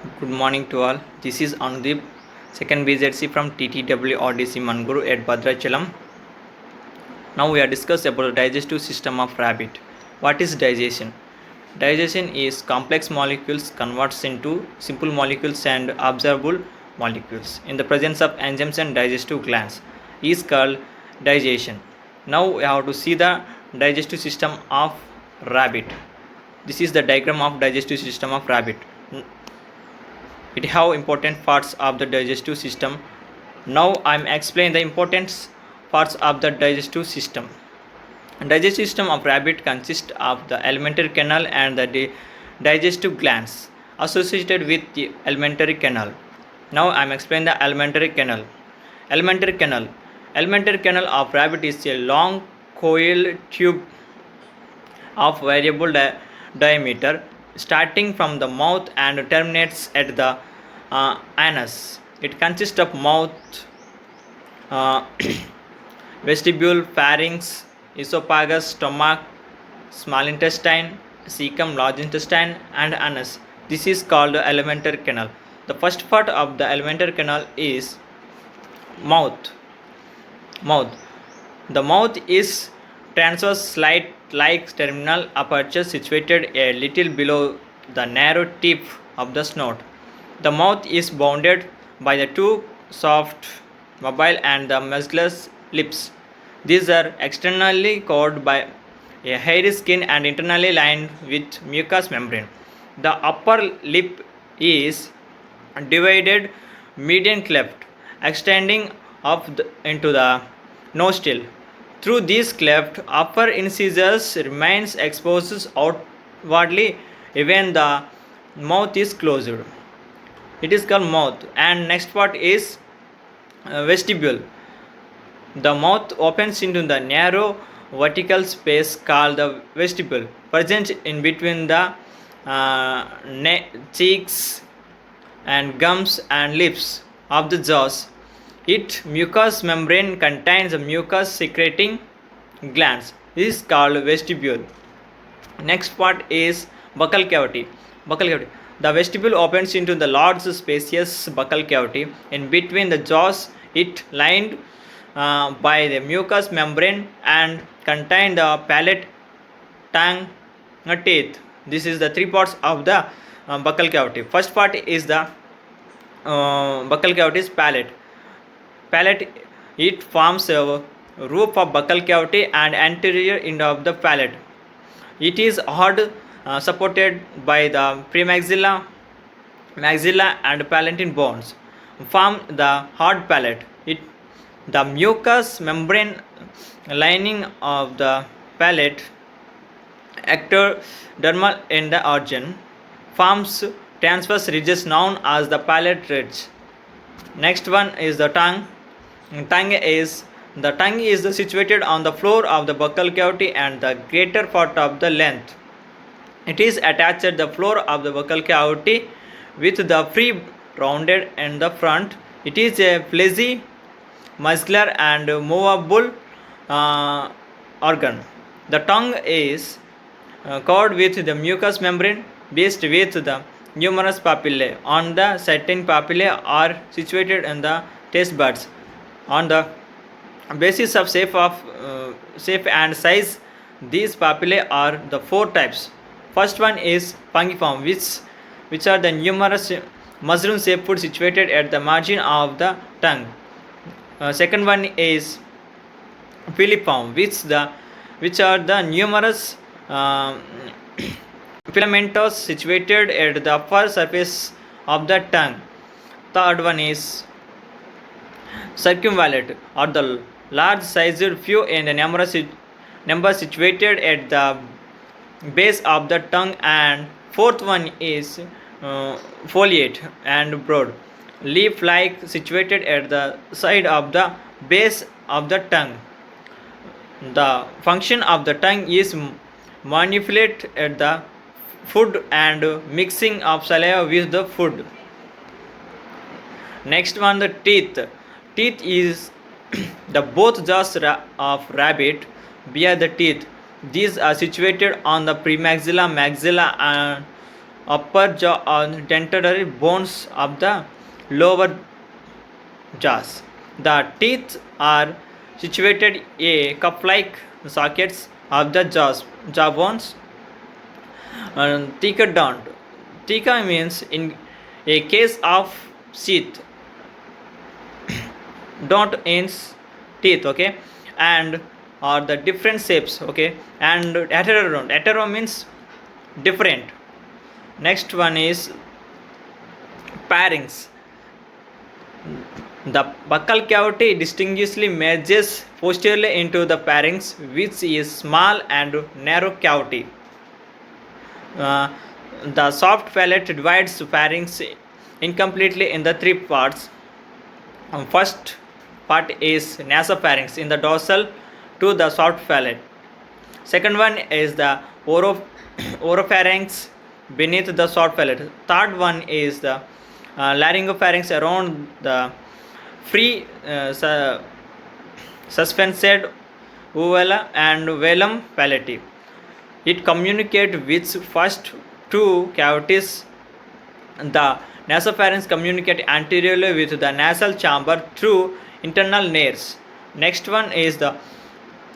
Good morning to all. This is Anudeep, second BZC from TTW RDC Manguru at Bhadrachalam. Now we are discussing about the digestive system of rabbit. What is digestion? Digestion is complex molecules converts into simple molecules and absorbable molecules in the presence of enzymes and digestive glands is called digestion. Now we have to see the digestive system of rabbit. This is the diagram of digestive system of rabbit. It have important parts of the digestive system. Now I am explaining the important parts of the digestive system. Digestive system of rabbit consists of the alimentary canal and the digestive glands associated with the alimentary canal. Now I am explaining the alimentary canal. Alimentary canal. Alimentary canal of rabbit is a long coiled tube of variable diameter starting from the mouth and terminates at the anus. It consists of mouth, uh, vestibule, pharynx, esophagus, stomach, small intestine, cecum, large intestine, and anus. This is called the alimentary canal. The first part of the alimentary canal is mouth. Mouth. The mouth is transverse slit like terminal aperture situated a little below the narrow tip of the snout. The mouth is bounded by the two soft, mobile and the musculous lips. These are externally covered by a hairy skin and internally lined with mucous membrane. The upper lip is divided median cleft extending into the nostril. Through this cleft, upper incisors remains exposed outwardly even the mouth is closed. It is called mouth. And next part is vestibule. The mouth opens into the narrow vertical space called the vestibule, present in between the cheeks and gums and lips of the jaws. Its mucous membrane contains mucus secreting glands. This is called vestibule. Next part is buccal cavity. Buccal cavity. The vestibule opens into the large spacious buccal cavity. In between the jaws, it lined by the mucous membrane and contain the palate, tongue, teeth. This is the three parts of the buccal cavity. First part is the buccal cavity is palate. Palate, it forms a roof of buccal cavity and anterior end of the palate. It is hard supported by the premaxilla, maxilla and palatine bones. Form the hard palate. The mucous membrane lining of the palate, ectodermal in the origin, forms transverse ridges known as the palate ridge. Next one is the tongue. The tongue is situated on the floor of the buccal cavity and the greater part of the length. It is attached at the floor of the buccal cavity with the free rounded in the front. It is a fleshy, muscular and movable organ. The tongue is covered with the mucous membrane based with the numerous papillae. On the certain papillae are situated in the taste buds. On the basis of shape and size, these papillae are the four types. First one is fungiform, which are the numerous mushroom-shaped food situated at the margin of the tongue. Second one is filiform, which are the numerous filamentous situated at the upper surface of the tongue. Third one is circumvallate, or the large sized few in the number situated at the base of the tongue. And fourth one is foliate and broad, leaf like situated at the side of the base of the tongue. The function of the tongue is manipulate at the food and mixing of saliva with the food. Next one, the teeth. Teeth is the both jaws of rabbit bear the teeth. These are situated on the premaxilla, maxilla, and upper jaw or dentary bones of the lower jaws. The teeth are situated a cup-like sockets of the jaw bones. Theca don't. Theca means in a case of teeth, don't ends teeth, okay, and or the different shapes, okay, and heterodont. Hetero means different. Next one is pharynx. The buccal cavity distinctly merges posteriorly into the pharynx, which is small and narrow cavity. Uh, the soft palate divides pharynx incompletely in the three parts. First part is nasopharynx in the dorsal to the soft palate. Second one is the oropharynx beneath the soft palate. Third one is the laryngopharynx around the free suspensed uvula and velum palatii. It communicates with first two cavities. The nasopharynx communicates anteriorly with the nasal chamber through internal nares. Next one is the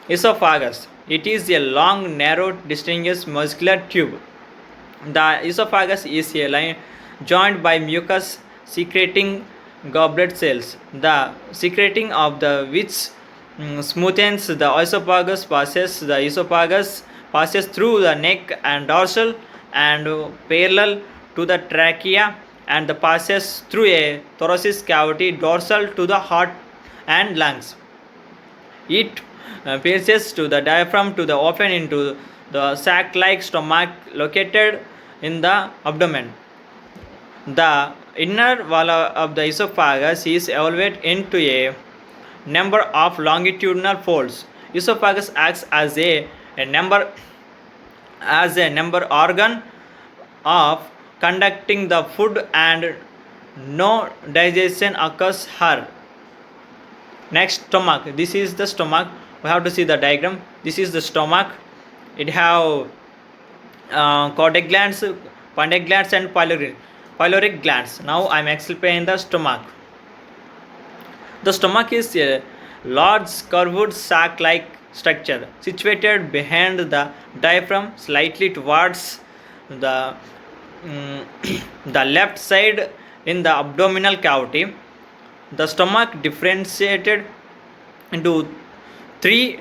esophagus. It is a long, narrow, distinguished muscular tube. The esophagus is a line joined by mucus secreting goblet cells. The secreting of the which smoothens the esophagus passes through the neck and dorsal and parallel to the trachea and the passes through a thoracic cavity dorsal to the heart and lungs. It pierces to the diaphragm to the open into the sac-like stomach located in the abdomen. The inner wall of the esophagus is elevated into a number of longitudinal folds. Esophagus acts as a number organ of conducting the food and no digestion occurs here. Next, stomach. This is the stomach. We have to see the diagram. This is the stomach. It have caudate glands, Pundate glands and pyloric glands. Now I am explaining the stomach. The stomach is a large curved sac-like structure situated behind the diaphragm slightly towards the the left side in the abdominal cavity. The stomach differentiated into three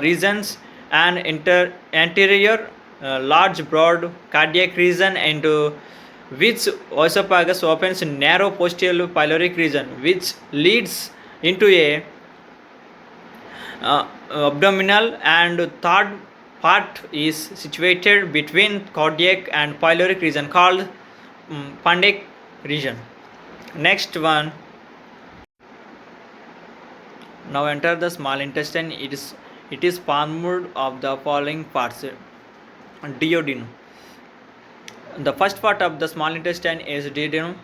regions: an anterior large broad cardiac region into which esophagus opens narrow posterior pyloric region which leads into a abdominal, and third part is situated between cardiac and pyloric region called Pundate region. Next one. Now enter the small intestine. It is formed of the following parts: duodenum. The first part of the small intestine is duodenum,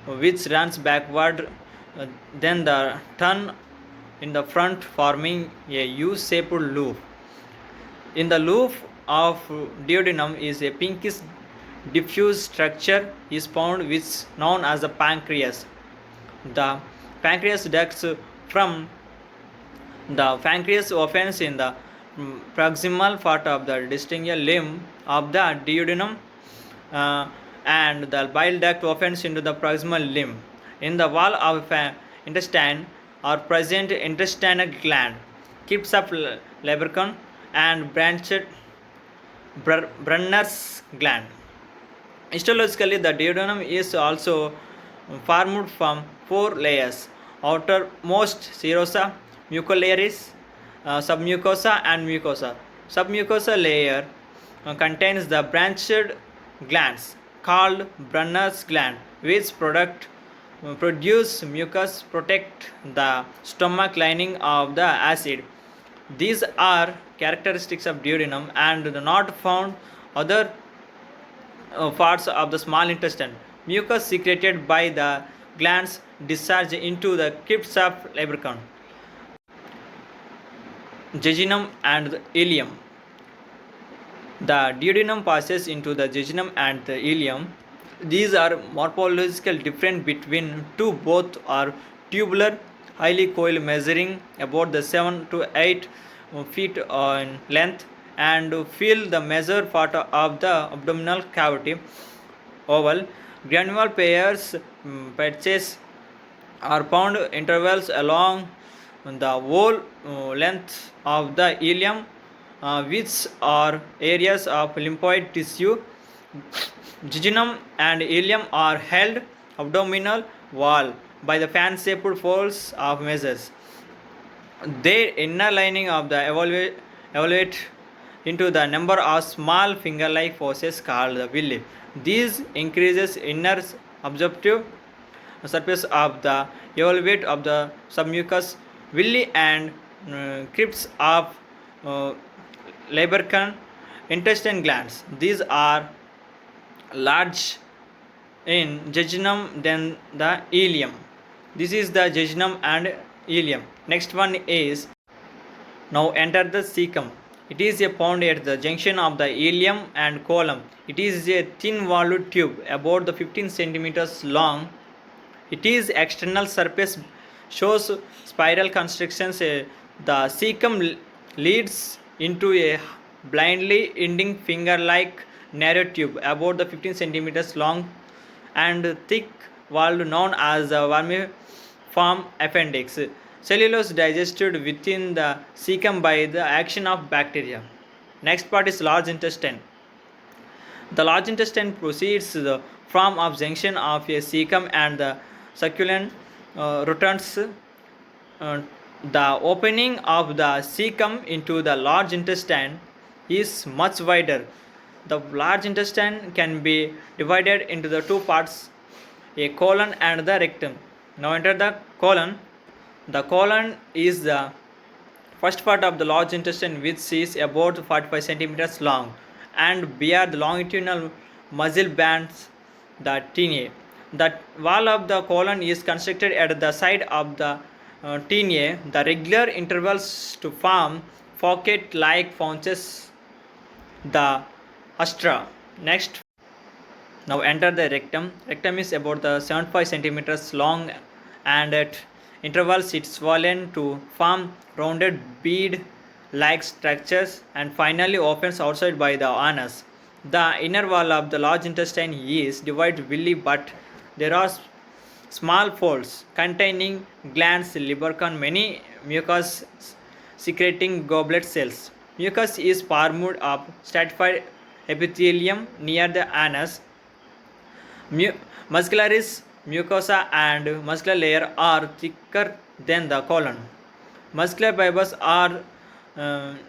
which runs backward, then the turn in the front, forming a U-shaped loop. In the loop of duodenum is a pinkish diffuse structure is found which is known as the pancreas. The pancreas ducts from the pancreas opens in the proximal part of the distal limb of the duodenum, and the bile duct opens into the proximal limb. In the wall of intestine are present intestinal gland, crypts of lubricant, and branched Brunner's gland. Histologically, the duodenum is also formed from four layers: outermost serosa, mucolaris, submucosa, and mucosa. Submucosa layer contains the branched glands called Brunner's gland, which produce mucus protect the stomach lining of the acid. These are characteristics of duodenum and not found other parts of the small intestine. Mucus secreted by the glands discharge into the crypts of lubricant. Jejunum and the ileum. The duodenum passes into the jejunum and the ileum. These are morphological different between two. Both are tubular, highly coiled, measuring about the 7 to 8 feet in length, and fill the major part of the abdominal cavity. Oval granule pairs, patches are found intervals along the whole length of the ileum, which are areas of lymphoid tissue. Jejunum and ileum are held abdominal wall by the fan-shaped folds of meshes. Their inner lining of the elevate into the number of small finger-like fossils called the villi. These increases inner absorptive surface of the elevate of the submucous villi and crypts of uh, Labercan intestine glands. These are large in jejunum than the ileum. This is the jejunum and ileum. Next one is now enter the cecum. It is a pond at the junction of the ileum and colon. It is a thin walled tube about the 15 centimeters long. It is external surface shows spiral constructions. The cecum leads into a blindly ending finger-like narrow tube about the 15 centimeters long and thick walled known as the vermiform appendix. Cellulose digested within the cecum by the action of bacteria. Next part is large intestine. The large intestine proceeds from of junction of a cecum and the succulent returns. The opening of the cecum into the large intestine is much wider. The large intestine can be divided into the two parts, a colon and the rectum. Now enter the colon. The colon is the first part of the large intestine, which is about 45 centimeters long and bear the longitudinal muscle bands, the tinea. The wall of the colon is constructed at the side of the tinea, the regular intervals to form faucet-like pouches, the astra. Next, now enter the rectum. Rectum is about the 75 centimeters long and at intervals it's swollen to form rounded bead-like structures and finally opens outside by the anus. The inner wall of the large intestine is divided villi, but there are small folds containing glands, lubricant, many mucus secreting goblet cells. Mucus is formed of stratified epithelium near the anus. Muscularis mucosa and muscular layer are thicker than the colon. Muscular fibers are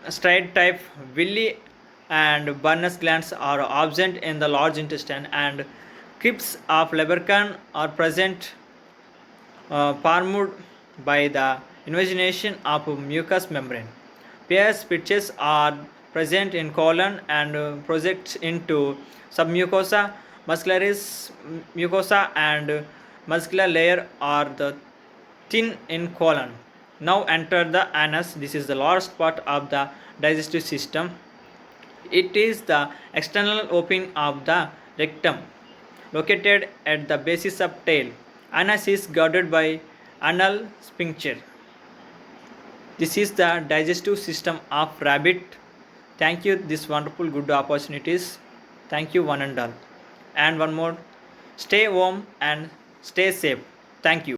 straight type. Villi and Barnes glands are absent in the large intestine and crypts of lubricant are present, formed by the invagination of mucous membrane. Pairs pitches are present in colon and project into submucosa. Muscularis mucosa and muscular layer are the thin in colon. Now enter the anus. This is the last part of the digestive system. It is the external opening of the rectum located at the basis of tail. Anus is guarded by anal sphincter. This is the digestive system of rabbit. Thank you this wonderful good opportunities. Thank you one and all. And one more, stay home and stay safe. Thank you.